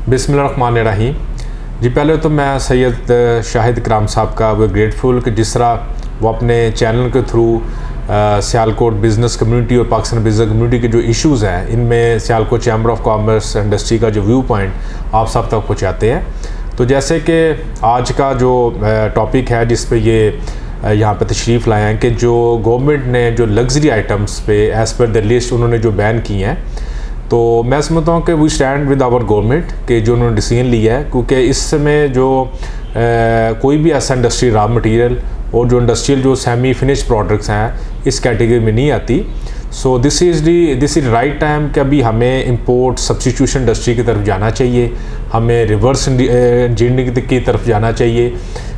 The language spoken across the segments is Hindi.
बिस्मिल्लाहिर्रहमानिर्रहीम। जी पहले तो मैं सैयद शाहिद इकराम साहब का वो ग्रेटफुल कि जिस तरह वो अपने चैनल के थ्रू सियालकोट बिज़नेस कम्युनिटी और पाकिस्तान बिज़नेस कम्युनिटी के जो इश्यूज़ हैं इनमें Sialkot chamber of commerce industry का जो व्यू पॉइंट आप सब तक पहुँचाते हैं। तो जैसे कि आज का जो टॉपिक है जिस पे ये यहाँ पे तशरीफ़ लाए हैं कि जो गवर्नमेंट ने जो लग्जरी आइटम्स पे एज़ पर द लिस्ट उन्होंने जो बैन की हैं, तो मैं समझता हूँ कि we stand with our government कि जो उन्होंने डिसीजन लिया है, क्योंकि इस समय जो कोई भी ऐसा इंडस्ट्री रॉ मटेरियल और जो इंडस्ट्रियल जो सेमी फिनिश प्रोडक्ट्स हैं इस कैटेगरी में नहीं आती। So this is right time कि अभी हमें इंपोर्ट सब्स्टिट्यूशन इंडस्ट्री की तरफ जाना चाहिए, हमें रिवर्स इंजीनियरिंग की तरफ जाना चाहिए,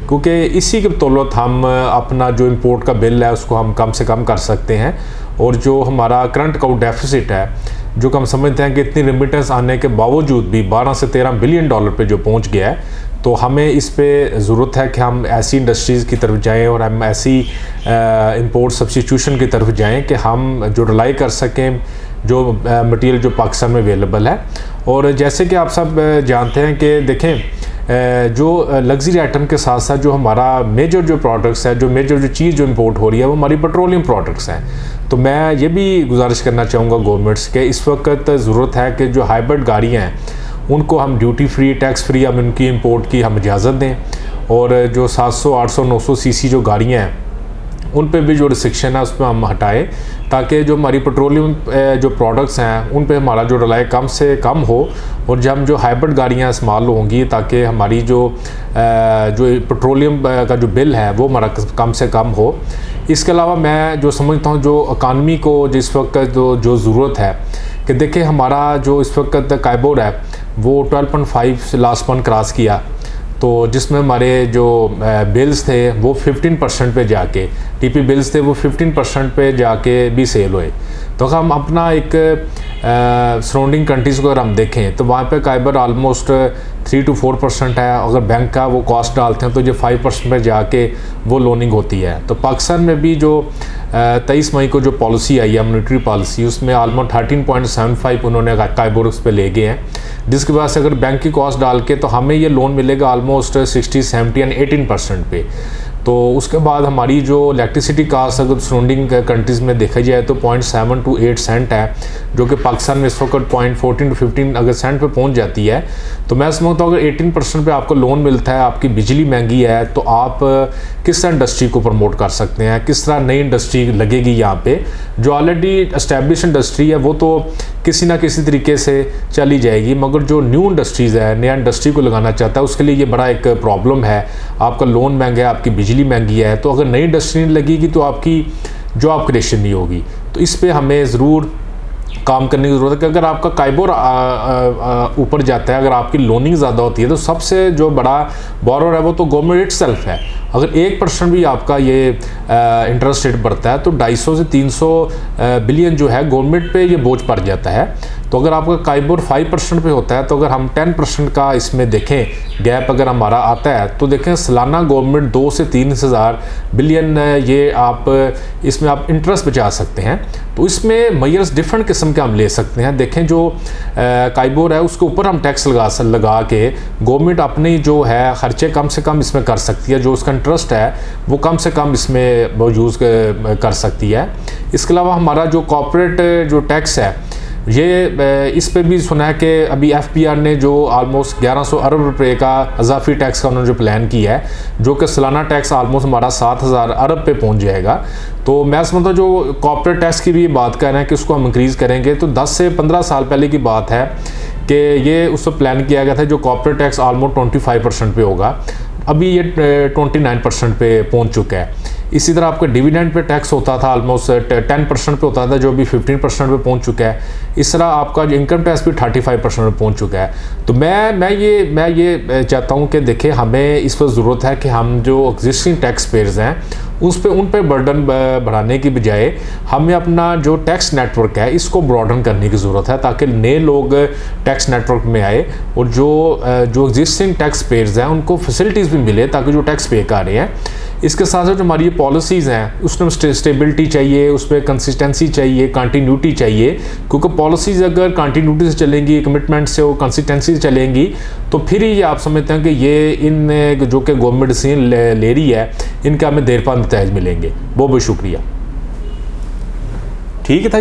क्योंकि इसी के बदौलत हम अपना जो इंपोर्ट का बिल है उसको हम कम से कम कर सकते हैं। और जो हमारा करंट अकाउंट डेफिसिट है, जो कि हम समझते हैं कि इतनी रेमिटेंस आने के बावजूद भी 12 से 13 बिलियन डॉलर पे जो पहुंच गया है, तो हमें इस पे ज़रूरत है कि हम ऐसी इंडस्ट्रीज़ की तरफ जाएं और हम ऐसी इंपोर्ट सब्स्टिट्यूशन की तरफ जाएं कि हम जो रिलाई कर सकें जो मटेरियल जो पाकिस्तान में अवेलेबल है। और जैसे कि आप सब जानते हैं कि देखें जो लग्जरी आइटम के साथ साथ जो हमारा मेजर जो प्रोडक्ट्स है, जो मेजर जो चीज़ जो इंपोर्ट हो रही है वो हमारी पेट्रोलियम प्रोडक्ट्स हैं। तो मैं ये भी गुजारिश करना चाहूँगा गवर्नमेंट्स के, इस वक्त ज़रूरत है कि जो हाइब्रिड गाड़ियाँ हैं उनको हम ड्यूटी फ्री टैक्स फ्री हम उनकी इंपोर्ट की हम इजाज़त दें, और जो 700 800 900 सीसी जो गाड़ियाँ हैं उन पे भी जो रिस्ट्रिक्शन है उस पर हम हटाएं, ताकि जो हमारी पेट्रोलियम जो प्रोडक्ट्स हैं उन पे हमारा जो रिलाई कम से कम हो, और जब जो हाइब्रिड गाड़ियाँ इस्तेमाल होंगी ताकि हमारी जो पेट्रोलियम का जो बिल है वो हमारा कम से कम हो। इसके अलावा मैं जो समझता हूँ जो इकानमी को जिस वक्त जो ज़रूरत है कि देखिए हमारा जो इस वक्त काइबोर है वो 12.5 लास्ट मंथ क्रॉस किया, तो जिसमें हमारे जो बिल्स थे वो 15% पे जाके टीपी बिल्स थे वो 15% पे जाके भी सेल हुए। तो हम अपना एक सराउंडिंग कंट्रीज़ को अगर हम देखें तो वहाँ पे काइबर ऑलमोस्ट 3 to 4% है। अगर बैंक का वो कॉस्ट डालते हैं तो जो 5% पे जाके वो लोनिंग होती है। तो पाकिस्तान में भी जो 23 मई को जो पॉलिसी आई है मॉनेटरी पॉलिसी, उसमें ऑलमोस्ट 13.75 उन्होंने काइबोर्स पे ले गए हैं, जिसके बाद से अगर बैंक की कॉस्ट डाल के तो हमें ये लोन मिलेगा ऑलमोस्ट 60, 70 एंड 18% पे। तो उसके बाद हमारी जो इलेक्ट्रिसिटी कास्ट अगर सराउंडिंग कंट्रीज़ में देखा जाए तो 0.7 to 8 सेंट है, जो कि पाकिस्तान में इस वक्त 0.14 to 15 अगर सेंट पे पहुंच जाती है। तो मैं समझता हूँ अगर 18% पे आपको लोन मिलता है, आपकी बिजली महंगी है, तो आप किस तरह इंडस्ट्री को प्रमोट कर सकते हैं, किस तरह नई इंडस्ट्री लगेगी यहाँ पे। जो ऑलरेडी एस्टेब्लिश इंडस्ट्री है वो तो किसी ना किसी तरीके से चली जाएगी, मगर जो न्यू इंडस्ट्रीज़ है, नया इंडस्ट्री को लगाना चाहता है, उसके लिए ये बड़ा एक प्रॉब्लम है। आपका लोन महंगा है, आपकी बिजली महंगी है, तो अगर नई इंडस्ट्री नहीं लगेगी तो आपकी जॉब क्रिएशन नहीं होगी। तो इस पे हमें ज़रूर काम करने की ज़रूरत है कि अगर आपका काइबोर ऊपर जाता है, अगर आपकी लोनिंग ज़्यादा होती है, तो सबसे जो बड़ा बोरोर है वो तो गवर्नमेंट इटसेल्फ है। अगर 1% भी आपका ये इंटरेस्ट रेट बढ़ता है तो 250 से 300 बिलियन जो है गवर्नमेंट पे ये बोझ पड़ जाता है। तो अगर आपका काइबोर 5% पे होता है, तो अगर हम 10% का इसमें देखें गैप अगर हमारा आता है, तो देखें सालाना गवर्नमेंट 2 से 3 हज़ार बिलियन ये आप इसमें आप इंटरेस्ट बचा सकते हैं। तो इसमें मेजर्स डिफरेंट किस्म के हम ले सकते हैं। देखें जो काइबोर है उसके ऊपर हम टैक्स लगा के गवर्नमेंट अपनी जो है खर्चे कम से कम इसमें कर सकती है, जो उसका इंटरेस्ट है वो कम से कम इसमें वो यूज़ कर सकती है। इसके अलावा हमारा जो कॉर्पोरेट जो टैक्स है ये इस पे भी सुना है कि अभी FPR ने जो ऑलमोस्ट 1100 अरब रुपए का इजाफी टैक्स का उन्होंने जो प्लान किया है, जो कि सालाना टैक्स ऑलमोस्ट हमारा 7000 अरब पे पहुंच जाएगा। तो मैं समझता हूँ जो कॉर्पोरेट टैक्स की भी बात कर रहे हैं कि उसको हम इंक्रीज़ करेंगे, तो 10 से 15 साल पहले की बात है कि ये उस पर प्लान किया गया था जो कॉर्पोरेट टैक्स ऑलमोस्ट 25% पे होगा, अभी ये 29% पे पहुँच चुका है। इसी तरह आपका डिविडेंड पे टैक्स होता था ऑलमोस्ट 10% पे होता था, जो अभी 15% पे पहुंच चुका है। इस तरह आपका जो इनकम टैक्स भी 35% पे पहुंच चुका है। तो मैं ये चाहता हूं कि देखिए हमें इस पर ज़रूरत है कि हम जो एग्जिस्टिंग टैक्स पेयर्स हैं उन पे बर्डन बढ़ाने की बजाय हमें अपना जो टैक्स नेटवर्क है इसको ब्रॉडन करने की ज़रूरत है, ताकि नए लोग टैक्स नेटवर्क में आए और जो एग्जिस्टिंग टैक्स पेयर्स हैं उनको फैसिलिटीज़ भी मिले, ताकि जो टैक्स पे कर रहे हैं इसके साथ साथ जो हमारी ये पॉलिसीज़ हैं उसमें स्टेबिलिटी चाहिए, उसमें कंसिस्टेंसी चाहिए, कंटिन्यूटी चाहिए, क्योंकि पॉलिसीज़ अगर कंटिन्यूटी से चलेंगी, कमिटमेंट से वो कंसिस्टेंसी से चलेंगी, तो फिर ही आप समझते हैं कि ये इन जो कि गवर्नमेंट डिसीजन ले रही है इनका हमें देर पा नतीजे मिलेंगे। बहुत बहुत शुक्रिया। ठीक है था।